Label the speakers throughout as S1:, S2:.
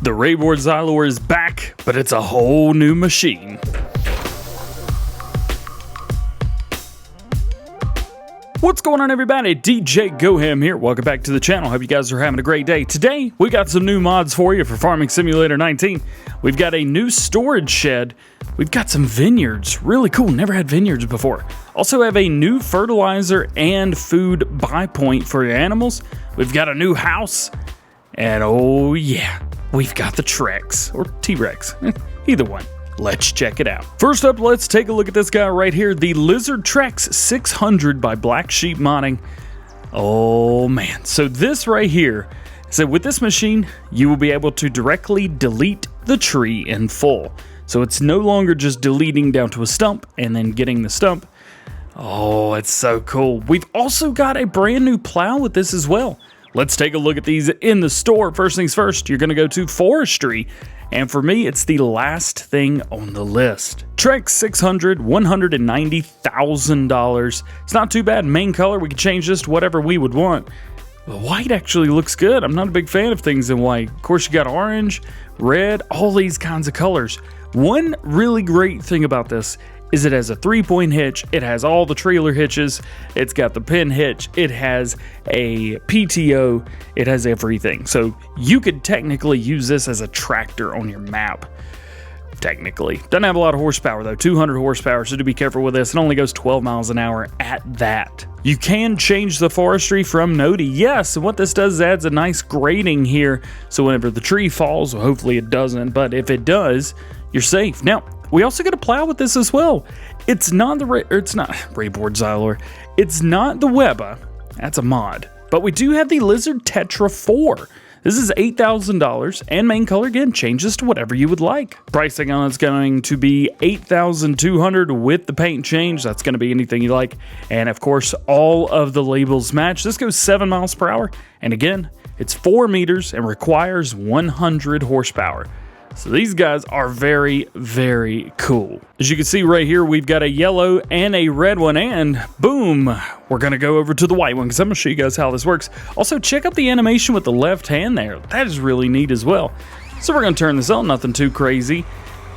S1: The Rayboard Xylor is back, but it's a whole new machine. What's going on, everybody? DjGoHam here. Welcome back to the channel. Hope you guys are having a great day. Today, we got some new mods for you for Farming Simulator 19. We've got a new storage shed. We've got some vineyards. Really cool. Never had vineyards before. Also have a new fertilizer and food buy point for your animals. We've got a new house. And oh yeah, we've got the TREX or T-Rex. Either one. Let's check it out. First up, let's take a look at this guy right here, the Lizard TREX600 by Black Sheep Modding. Oh man, so this right here, so with this machine, you will be able to directly delete the tree in full. So it's no longer just deleting down to a stump and then getting the stump. Oh, it's so cool. We've also got a brand new plow with this as well. Let's take a look at these in the store. First things first, you're gonna go to forestry. And for me, it's the last thing on the list. TREX600, $190,000. It's not too bad. Main color, we can change this to whatever we would want. The white actually looks good. I'm not a big fan of things in white. Of course, you got orange, red, all these kinds of colors. One really great thing about this is it has a 3-point hitch, it has all the trailer hitches, it's got the pin hitch, it has a PTO, it has everything. So you could technically use this as a tractor on your map. Technically. Doesn't have a lot of horsepower though, 200 horsepower, so do be careful with this. It only goes 12 miles an hour at that. You can change the forestry from Nodi, yes, and what this does is adds a nice grading here, so whenever the tree falls, well, hopefully it doesn't, but if it does, you're safe. Now, we also get a plow with this as well. It's not Rayboard Xylor. It's not the Weba. That's a mod. But we do have the Lizard Tetra 4. This is $8,000, and main color again changes to whatever you would like. Pricing on it's going to be $8,200 with the paint change. That's going to be anything you like. And of course, all of the labels match. This goes 7 miles per hour. And again, it's 4 meters and requires 100 horsepower. So these guys are very, very cool. As you can see right here, we've got a yellow and a red one, and boom, we're gonna go over to the white one because I'm gonna show you guys how this works. Also, check out the animation with the left hand there. That is really neat as well. So we're gonna turn this on, nothing too crazy,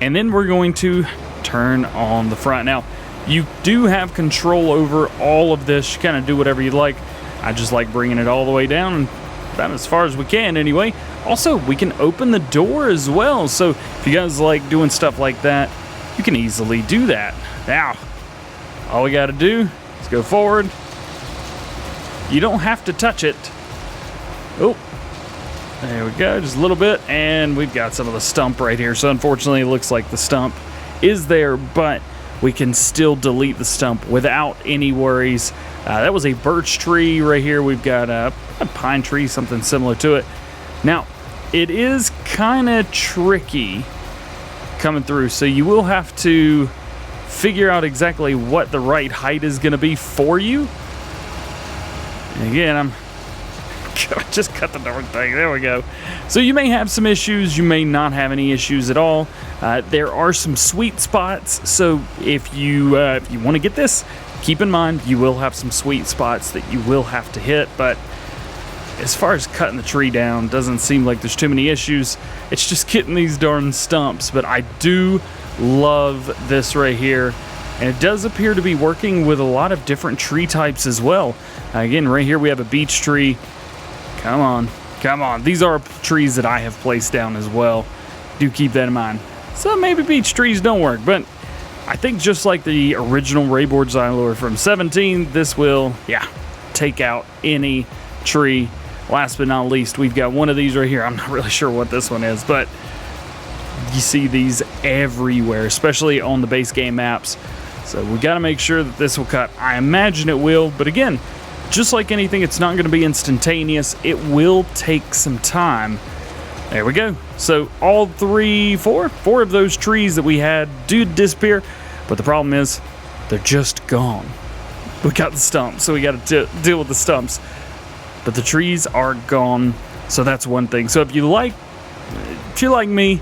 S1: and then we're going to turn on the front. Now, you do have control over all of this. You kind of do whatever you like. I just like bringing it all the way down, and about as far as we can anyway. Also, we can open the door as well, so if you guys like doing stuff like that, you can easily do that. Now, all we gotta do is go forward. You don't have to touch it. Oh, there we go, just a little bit, and we've got some of the stump right here. So unfortunately, it looks like the stump is there, but we can still delete the stump without any worries. That was a birch tree right here. We've got a pine tree, something similar to it. Now, it is kind of tricky coming through, so you will have to figure out exactly what the right height is going to be for you. And again, I'm gonna just cut the darn thing. There we go. So you may have some issues. You may not have any issues at all. There are some sweet spots. So if you want to get this, keep in mind you will have some sweet spots that you will have to hit. But as far as cutting the tree down, doesn't seem like there's too many issues. It's just getting these darn stumps. But I do love this right here. And it does appear to be working with a lot of different tree types as well. Again, right here we have a beech tree. Come on, come on. These are trees that I have placed down as well. Do keep that in mind. So maybe beech trees don't work, but I think just like the original Rayboard Xylor from 17, this will, yeah, take out any tree. Last but not least, we've got one of these right here. I'm not really sure what this one is, but you see these everywhere, especially on the base game maps. So we got to make sure that this will cut. I imagine it will, but again, just like anything, it's not going to be instantaneous. It will take some time. There we go. So all four of those trees that we had do disappear, but the problem is they're just gone. We got the stumps, so we got to deal with the stumps. But the trees are gone, so that's one thing. So if you're like me,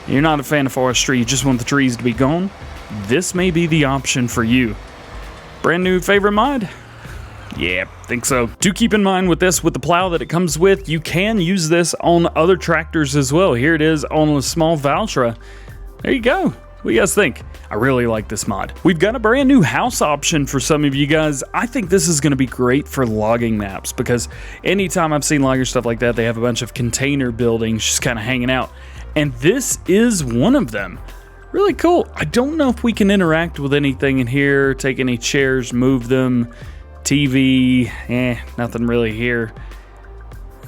S1: you're not a fan of forestry, you just want the trees to be gone, this may be the option for you. Brand new favorite mod? Yeah, think so. Do keep in mind with this, with the plow that it comes with, you can use this on other tractors as well. Here it is on a small Valtra. There you go. What do you guys think? I really like this mod. We've got a brand new house option for some of you guys. I think this is going to be great for logging maps, because anytime I've seen logger stuff like that, they have a bunch of container buildings just kind of hanging out. And this is one of them. Really cool. I don't know if we can interact with anything in here, take any chairs, move them. TV, nothing really here.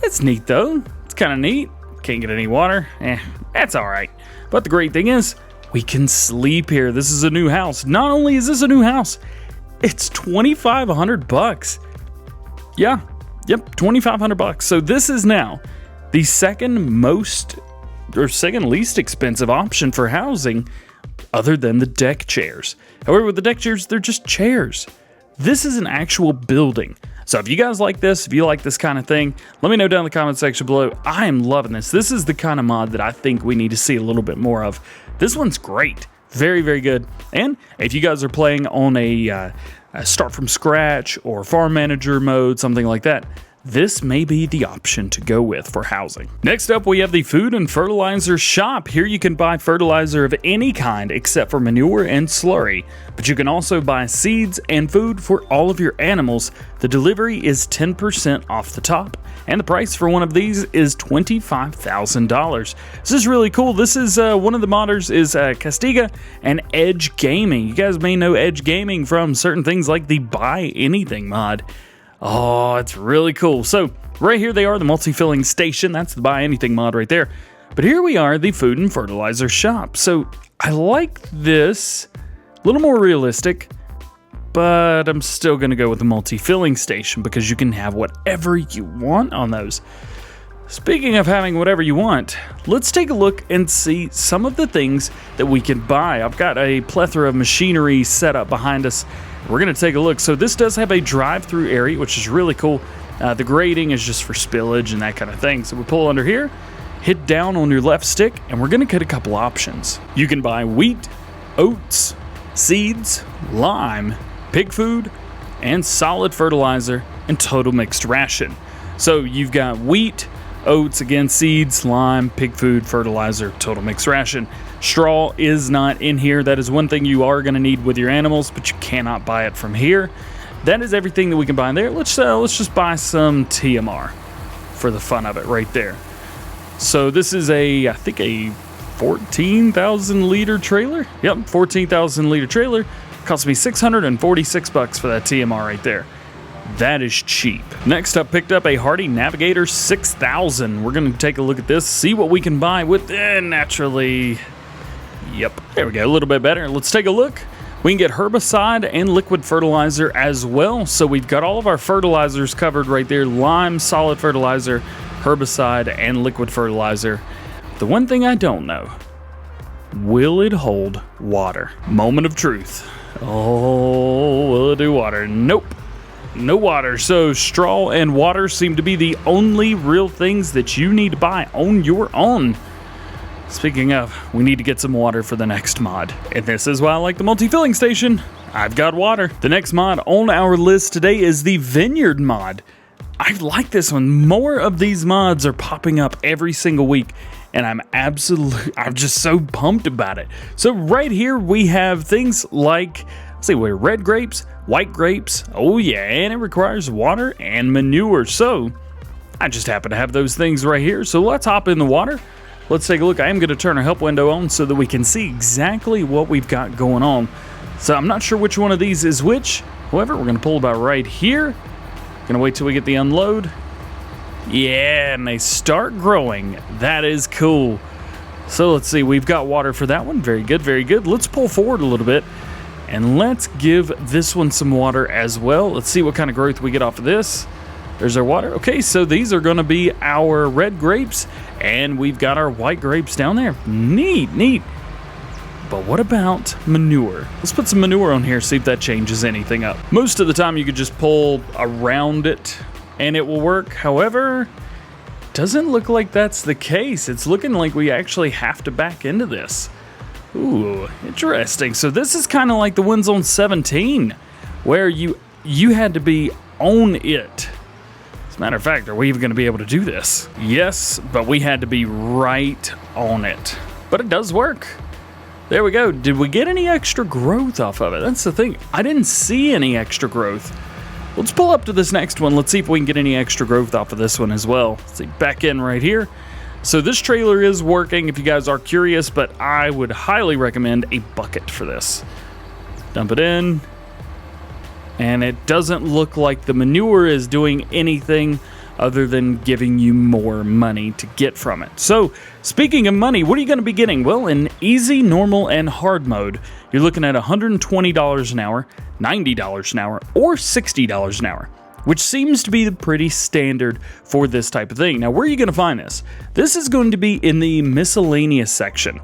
S1: It's neat though. It's kind of neat. Can't get any water. That's all right. But the great thing is, we can sleep here. This is a new house. Not only is this a new house, it's $2,500. Yeah, yep, $2,500. So this is now the second least expensive option for housing, other than the deck chairs. However, with the deck chairs, they're just chairs. This is an actual building. So if you guys like this, if you like this kind of thing, let me know down in the comment section below. I am loving this. This is the kind of mod that I think we need to see a little bit more of. This one's great. Very, very good. And if you guys are playing on a start from scratch or farm manager mode, something like that, this may be the option to go with for housing. Next up, we have the food and fertilizer shop. Here you can buy fertilizer of any kind except for manure and slurry, but you can also buy seeds and food for all of your animals. The delivery is 10% off the top, and the price for one of these is $25,000. This is really cool. This is one of the modders is Castiga and Edge Gaming. You guys may know Edge Gaming from certain things like the Buy Anything mod. Oh, it's really cool. So right here they are, the multi-filling station. That's the Buy Anything mod right there. But here we are, the food and fertilizer shop. So I like this, a little more realistic, but I'm still going to go with the multi-filling station because you can have whatever you want on those. Speaking of having whatever you want, let's take a look and see some of the things that we can buy. I've got a plethora of machinery set up behind us. We're going to take a look. So this does have a drive-through area, which is really cool. The grading is just for spillage and that kind of thing. So we pull under here, hit down on your left stick, and we're going to get a couple options. You can buy wheat, oats, seeds, lime, pig food, and solid fertilizer and total mixed ration. So you've got wheat, oats, again, seeds, lime, pig food, fertilizer, total mixed ration. Straw is not in here. That is one thing you are going to need with your animals, but you cannot buy it from here. That is everything that we can buy in there. Let's just buy some TMR for the fun of it right there. So this is I think a 14,000 liter trailer. Yep, 14,000 liter trailer. Cost me $646 for that TMR right there. That is cheap. Next up, picked up a Hardy Navigator 6000. We're going to take a look at this, see what we can buy with it naturally. Yep, there we go, a little bit better. Let's take a look. We can get herbicide and liquid fertilizer as well. So we've got all of our fertilizers covered right there. Lime, solid fertilizer, herbicide, and liquid fertilizer. The one thing I don't know, will it hold water? Moment of truth. Oh, will it do water? Nope. No water. So straw and water seem to be the only real things that you need to buy on your own. Speaking of, we need to get some water for the next mod. And this is why I like the multi-filling station. I've got water. The next mod on our list today is the Vineyard mod. I like this one. More of these mods are popping up every single week, and I'm just so pumped about it. So right here we have things like, let's see, we're red grapes, white grapes, oh yeah, and it requires water and manure. So I just happen to have those things right here. So let's hop in the water. Let's take a look. I am going to turn our help window on so that we can see exactly what we've got going on. So I'm not sure which one of these is which. However, we're going to pull about right here. Going to wait till we get the unload. Yeah, and they start growing. That is cool. So let's see. We've got water for that one. Very good, very good. Let's pull forward a little bit. And let's give this one some water as well. Let's see what kind of growth we get off of this. There's our water. Okay, so these are going to be our red grapes, and we've got our white grapes down there. Neat, neat. But what about manure? Let's put some manure on here, see if that changes anything up. Most of the time you could just pull around it and it will work. However, doesn't look like that's the case. It's looking like we actually have to back into this. Ooh, interesting. So this is kind of like the ones on 17, where you had to be own it. As a matter of fact, are we even going to be able to do this? Yes, but we had to be right on it. But it does work. There we go. Did we get any extra growth off of it? That's the thing. I didn't see any extra growth. Let's pull up to this next one. Let's see if we can get any extra growth off of this one as well. Let's see, back in right here. So this trailer is working if you guys are curious, but I would highly recommend a bucket for this. Dump it in. And it doesn't look like the manure is doing anything other than giving you more money to get from it. So, speaking of money, what are you going to be getting? Well, in easy, normal, and hard mode, you're looking at $120 an hour, $90 an hour, or $60 an hour, which seems to be the pretty standard for this type of thing. Now, where are you going to find this? This is going to be in the miscellaneous section,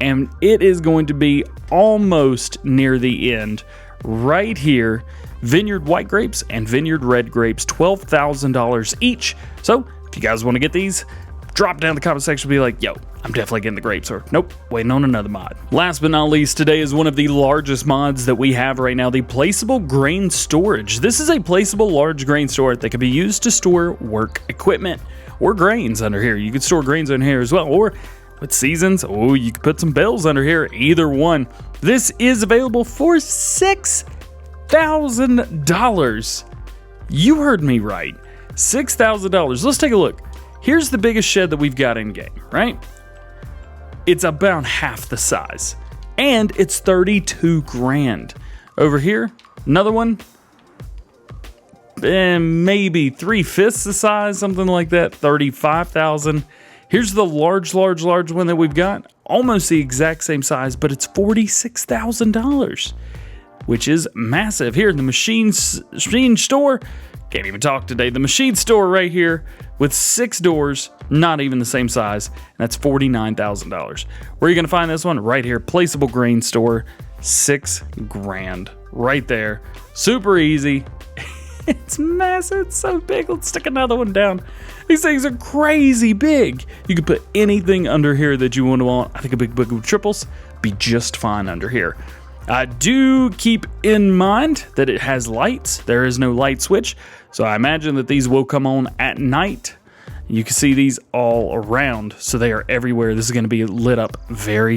S1: and it is going to be almost near the end, right here. Vineyard white grapes and Vineyard red grapes, $12,000 each. So if you guys want to get these, drop down in the comment section and be like, yo, I'm definitely getting the grapes, or nope, waiting on another mod. Last but not least, today is one of the largest mods that we have right now, the Placeable Grain Storage. This is a placeable large grain store that can be used to store work equipment or grains under here. You could store grains under here as well, or with seasons, oh, you could put some bales under here, either one. This is available for $6,000. You heard me right. $6,000. Let's take a look. Here's the biggest shed that we've got in game, right? It's about half the size, and it's 32 grand. Over here, another one, and maybe 3/5 the size, something like that, 35,000. Here's the large one that we've got, almost the exact same size, but it's $46,000. Which is massive. Here in the machine store, can't even talk today. The machine store right here with 6 doors, not even the same size, and that's $49,000. Where are you gonna find this one? Right here, Placeable Grain Store, 6 grand, right there. Super easy. It's massive, it's so big. Let's stick another one down. These things are crazy big. You can put anything under here that you want. I think a big book of triples be just fine under here. Do keep in mind that it has lights. There is no light switch, so I imagine that these will come on at night. You can see these all around, so they are everywhere. This is going to be lit up very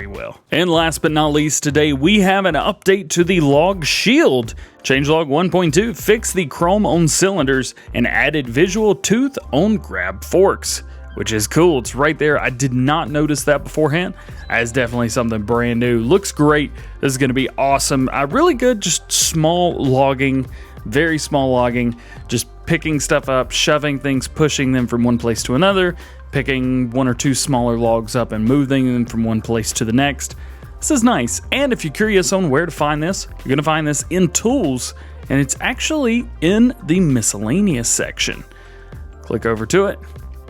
S1: well. And last but not least, today we have an update to the log shield. Changelog 1.2 fixed the chrome on cylinders and added visual tooth on grab forks, which is cool. It's right there. I did not notice that beforehand. That's definitely something brand new. Looks great. This is going to be awesome. Really good, just small logging, very small logging, just picking stuff up, shoving things, pushing them from one place to another, picking 1 or 2 smaller logs up and moving them from one place to the next. This is nice. And if you're curious on where to find this, you're going to find this in Tools, and it's actually in the Miscellaneous section. Click over to it.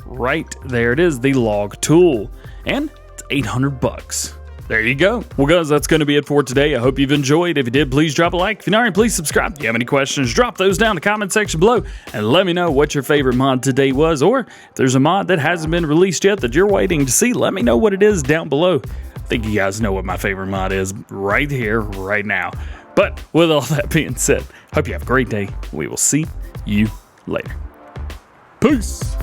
S1: Right there it is, the log tool, and it's 800 bucks. There you go. Well guys, that's going to be it for today. I hope you've enjoyed. If you did, please drop a like. If you're not already, please subscribe. If you have any questions, drop those down in the comment section below and let me know what your favorite mod today was, or if there's a mod that hasn't been released yet that you're waiting to see, let me know what it is down below. I think you guys know what my favorite mod is right here, right now. But with all that being said, hope you have a great day. We will see you later. Peace.